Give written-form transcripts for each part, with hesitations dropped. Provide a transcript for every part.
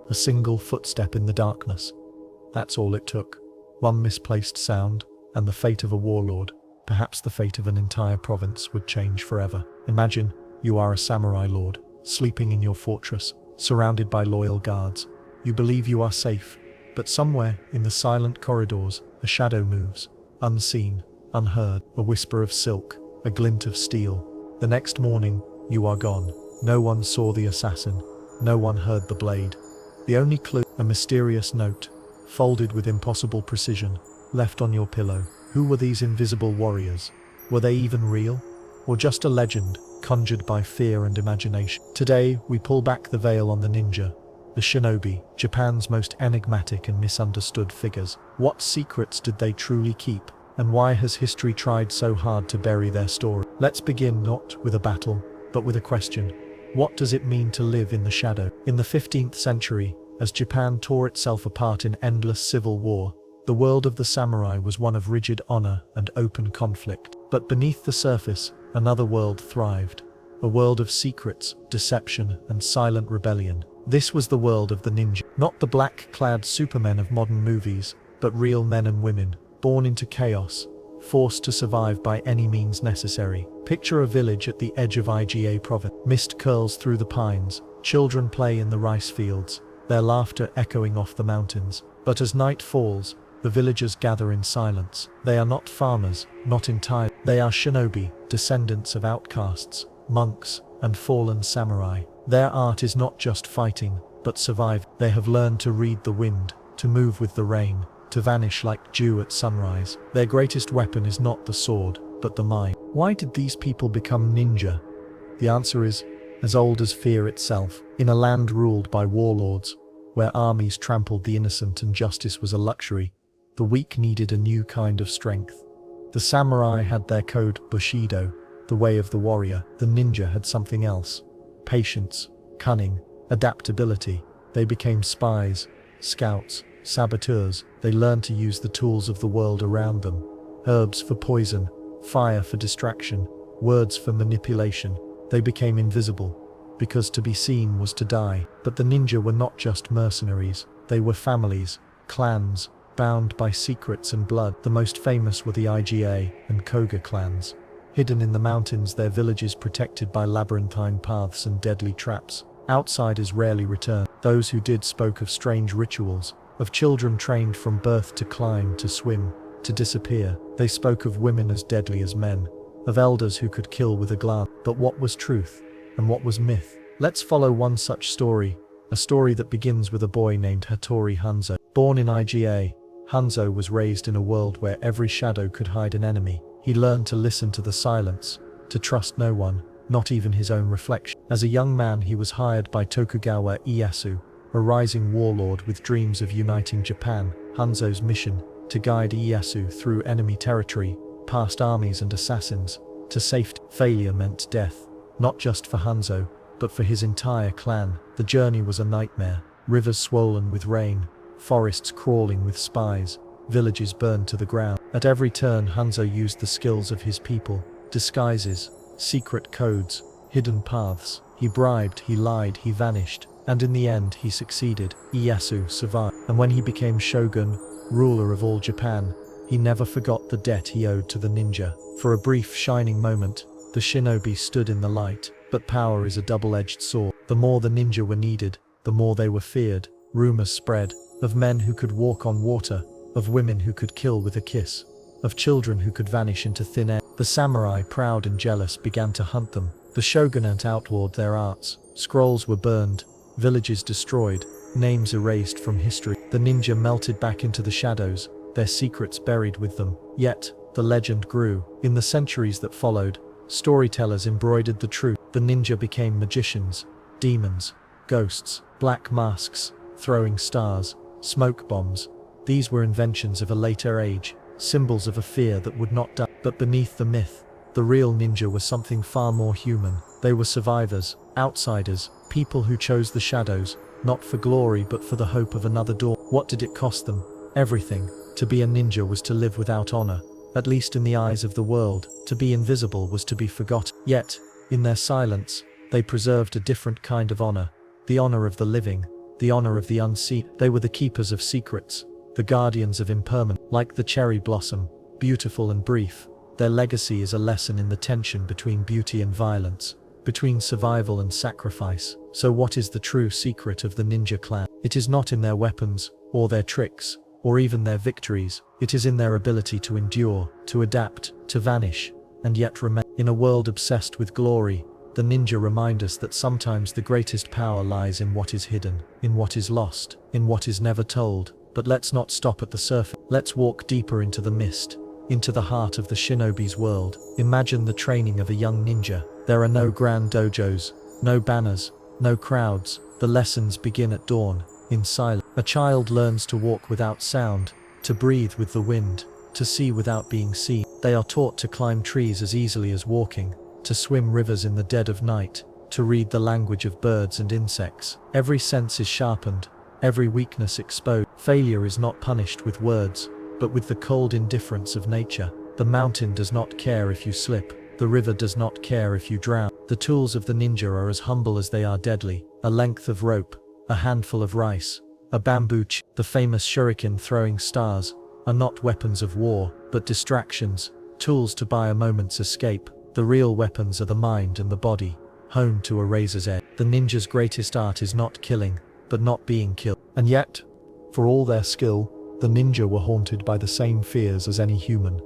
A single footstep in the darkness. That's all it took. One misplaced sound, and the fate of a warlord, perhaps the fate of an entire province, would change forever. Imagine, you are a samurai lord, sleeping in your fortress, surrounded by loyal guards. You believe you are safe, but somewhere, in the silent corridors, a shadow moves, unseen, unheard, a whisper of silk, a glint of steel. The next morning, you are gone. No one saw the assassin. No one heard the blade. The only clue, a mysterious note, folded with impossible precision, left on your pillow. Who were these invisible warriors? Were they even real? Or just a legend, conjured by fear and imagination? Today, we pull back the veil on the ninja, the shinobi, Japan's most enigmatic and misunderstood figures. What secrets did they truly keep? And why has history tried so hard to bury their story? Let's begin not with a battle, but with a question. What does it mean to live in the shadow? In the 15th century, as Japan tore itself apart in endless civil war, the world of the samurai was one of rigid honor and open conflict. But beneath the surface, another world thrived. A world of secrets, deception, and silent rebellion. This was the world of the ninja. Not the black-clad supermen of modern movies, but real men and women, born into chaos, forced to survive by any means necessary. Picture a village at the edge of Iga province. Mist curls through the pines, children play in the rice fields, their laughter echoing off the mountains. But as night falls, the villagers gather in silence. They are not farmers, not entirely. They are shinobi, descendants of outcasts, monks, and fallen samurai. Their art is not just fighting, but survive. They have learned to read the wind, to move with the rain, to vanish like dew at sunrise. Their greatest weapon is not the sword, but the mind. Why did these people become ninja? The answer is as old as fear itself. In a land ruled by warlords, where armies trampled the innocent and justice was a luxury, the weak needed a new kind of strength. The samurai had their code, Bushido, the way of the warrior. The ninja had something else. Patience, cunning, adaptability. They became spies, scouts, saboteurs. They learned to use the tools of the world around them. Herbs for poison, fire for distraction, words for manipulation. They became invisible, because to be seen was to die. But the ninja were not just mercenaries. They were families, clans, bound by secrets and blood. The most famous were the Iga and Koga clans. Hidden in the mountains, their villages protected by labyrinthine paths and deadly traps. Outsiders rarely returned. Those who did spoke of strange rituals, of children trained from birth to climb, to swim, to disappear. They spoke of women as deadly as men, of elders who could kill with a glance. But what was truth, and what was myth? Let's follow one such story, a story that begins with a boy named Hattori Hanzo. Born in Iga, Hanzo was raised in a world where every shadow could hide an enemy. He learned to listen to the silence, to trust no one, not even his own reflection. As a young man, he was hired by Tokugawa Ieyasu, a rising warlord with dreams of uniting Japan. Hanzo's mission, to guide Ieyasu through enemy territory, past armies and assassins, to safety. Failure meant death, not just for Hanzo, but for his entire clan. The journey was a nightmare. Rivers swollen with rain, forests crawling with spies, villages burned to the ground. At every turn, Hanzo used the skills of his people, disguises, secret codes, hidden paths. He bribed, he lied, he vanished, and in the end he succeeded. Ieyasu survived, and when he became shogun, ruler of all Japan, he never forgot the debt he owed to the ninja. For a brief shining moment, the shinobi stood in the light, but power is a double-edged sword. The more the ninja were needed, the more they were feared. Rumors spread, of men who could walk on water, of women who could kill with a kiss, of children who could vanish into thin air. The samurai, proud and jealous, began to hunt them. The shogunate outlawed their arts. Scrolls were burned, villages destroyed, names erased from history. The ninja melted back into the shadows, their secrets buried with them. Yet, the legend grew. In the centuries that followed, storytellers embroidered the truth. The ninja became magicians, demons, ghosts, black masks, throwing stars, smoke bombs. These were inventions of a later age, symbols of a fear that would not die. But beneath the myth, the real ninja were something far more human. They were survivors, outsiders, people who chose the shadows, not for glory but for the hope of another dawn. What did it cost them? Everything. To be a ninja was to live without honor, at least in the eyes of the world. To be invisible was to be forgotten. Yet, in their silence, they preserved a different kind of honor, the honor of the living, the honor of the unseen. They were the keepers of secrets, the guardians of impermanence. Like the cherry blossom, beautiful and brief, their legacy is a lesson in the tension between beauty and violence, between survival and sacrifice. So what is the true secret of the ninja clan? It is not in their weapons, or their tricks, or even their victories. It is in their ability to endure, to adapt, to vanish, and yet remain. In a world obsessed with glory, the ninja remind us that sometimes the greatest power lies in what is hidden, in what is lost, in what is never told. But let's not stop at the surface. Let's walk deeper into the mist, into the heart of the shinobi's world. Imagine the training of a young ninja. There are no grand dojos, no banners, no crowds. The lessons begin at dawn, in silence. A child learns to walk without sound, to breathe with the wind, to see without being seen. They are taught to climb trees as easily as walking, to swim rivers in the dead of night, to read the language of birds and insects. Every sense is sharpened, every weakness exposed. Failure is not punished with words, but with the cold indifference of nature. The mountain does not care if you slip, the river does not care if you drown. The tools of the ninja are as humble as they are deadly: a length of rope, a handful of rice, a bamboo the famous shuriken throwing stars are not weapons of war, but distractions, tools to buy a moment's escape. The real weapons are the mind and the body, honed to a razor's edge. The ninja's greatest art is not killing, but not being killed. And yet, for all their skill, the ninja were haunted by the same fears as any human.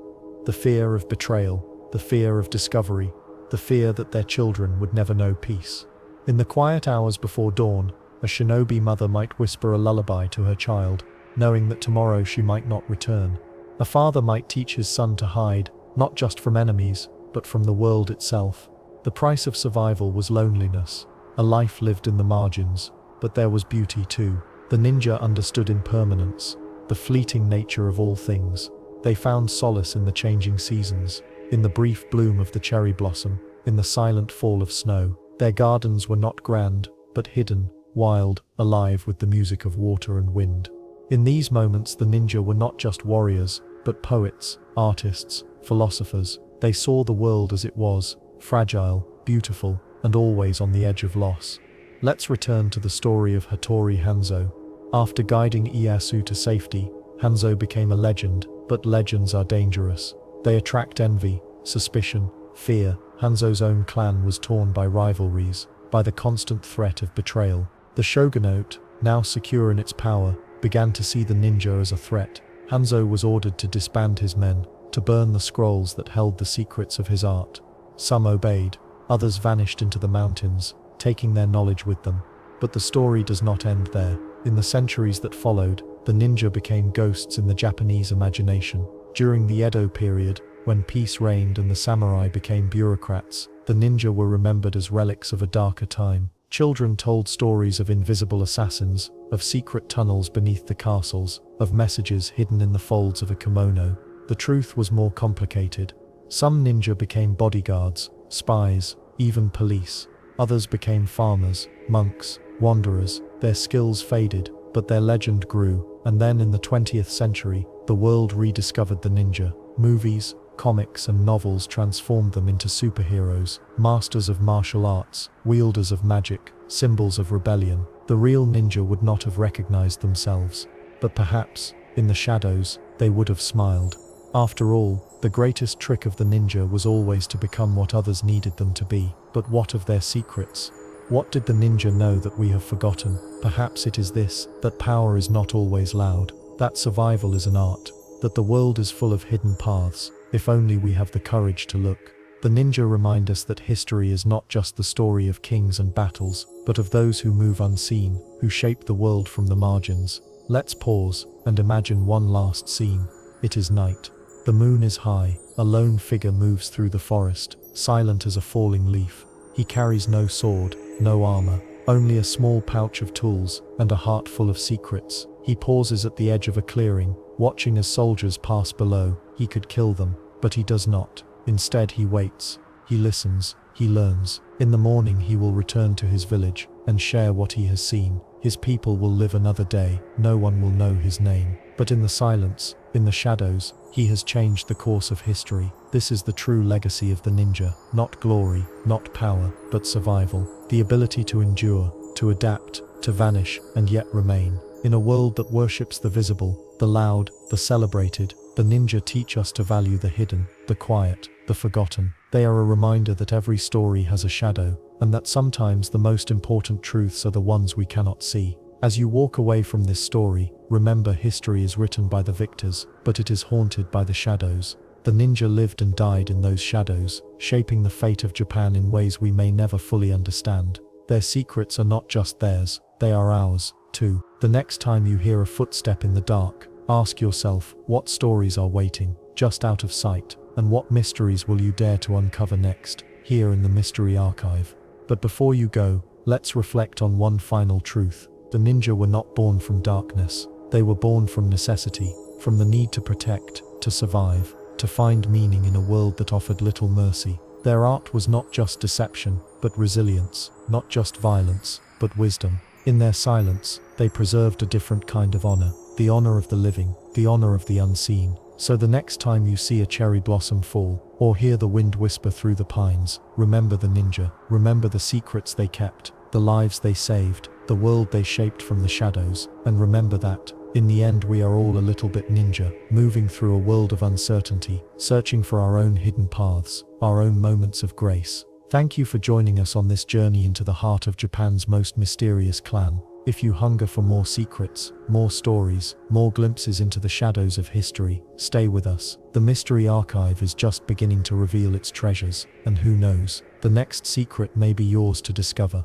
The fear of betrayal, the fear of discovery, the fear that their children would never know peace. In the quiet hours before dawn, a shinobi mother might whisper a lullaby to her child, knowing that tomorrow she might not return. A father might teach his son to hide, not just from enemies, but from the world itself. The price of survival was loneliness, a life lived in the margins, but there was beauty too. The ninja understood impermanence, the fleeting nature of all things. They found solace in the changing seasons, in the brief bloom of the cherry blossom, in the silent fall of snow. Their gardens were not grand, but hidden, wild, alive with the music of water and wind. In these moments the ninja were not just warriors, but poets, artists, philosophers. They saw the world as it was, fragile, beautiful, and always on the edge of loss. Let's return to the story of Hattori Hanzo. After guiding Ieyasu to safety, Hanzo became a legend, but legends are dangerous. They attract envy, suspicion, fear. Hanzo's own clan was torn by rivalries, by the constant threat of betrayal. The shogunate, now secure in its power, began to see the ninja as a threat. Hanzo was ordered to disband his men, to burn the scrolls that held the secrets of his art. Some obeyed, others vanished into the mountains, taking their knowledge with them. But the story does not end there. In the centuries that followed, the ninja became ghosts in the Japanese imagination. During the Edo period, when peace reigned and the samurai became bureaucrats, the ninja were remembered as relics of a darker time. Children told stories of invisible assassins, of secret tunnels beneath the castles, of messages hidden in the folds of a kimono. The truth was more complicated. Some ninja became bodyguards, spies, even police. Others became farmers, monks, wanderers. Their skills faded, but their legend grew. And then in the 20th century, the world rediscovered the ninja. Movies, comics and novels transformed them into superheroes, masters of martial arts, wielders of magic, symbols of rebellion. The real ninja would not have recognized themselves, but perhaps, in the shadows, they would have smiled. After all, the greatest trick of the ninja was always to become what others needed them to be. But what of their secrets? What did the ninja know that we have forgotten? Perhaps it is this, that power is not always loud, that survival is an art, that the world is full of hidden paths, if only we have the courage to look. The ninja remind us that history is not just the story of kings and battles, but of those who move unseen, who shape the world from the margins. Let's pause and imagine one last scene. It is night. The moon is high. A lone figure moves through the forest, silent as a falling leaf. He carries no sword, no armor, only a small pouch of tools and a heart full of secrets. He pauses at the edge of a clearing, watching as soldiers pass below. He could kill them, but he does not. Instead, he waits. He listens. He learns. In the morning, he will return to his village and share what he has seen. His people will live another day. No one will know his name. But in the silence, in the shadows, he has changed the course of history. This is the true legacy of the ninja. Not glory, not power, but survival. The ability to endure, to adapt, to vanish, and yet remain. In a world that worships the visible, the loud, the celebrated, the ninja teach us to value the hidden, the quiet, the forgotten. They are a reminder that every story has a shadow, and that sometimes the most important truths are the ones we cannot see. As you walk away from this story, remember history is written by the victors, but it is haunted by the shadows. The ninja lived and died in those shadows, shaping the fate of Japan in ways we may never fully understand. Their secrets are not just theirs, they are ours, too. The next time you hear a footstep in the dark, ask yourself, what stories are waiting, just out of sight, and what mysteries will you dare to uncover next, here in the Mystery Archive? But before you go, let's reflect on one final truth. The ninja were not born from darkness. They were born from necessity, from the need to protect, to survive, to find meaning in a world that offered little mercy. Their art was not just deception, but resilience, not just violence, but wisdom. In their silence, they preserved a different kind of honor, the honor of the living, the honor of the unseen. So the next time you see a cherry blossom fall, or hear the wind whisper through the pines, remember the ninja, remember the secrets they kept, the lives they saved, the world they shaped from the shadows, and remember that, in the end, we are all a little bit ninja, moving through a world of uncertainty, searching for our own hidden paths, our own moments of grace. Thank you for joining us on this journey into the heart of Japan's most mysterious clan. If you hunger for more secrets, more stories, more glimpses into the shadows of history, stay with us. The Mystery Archive is just beginning to reveal its treasures, and who knows, the next secret may be yours to discover.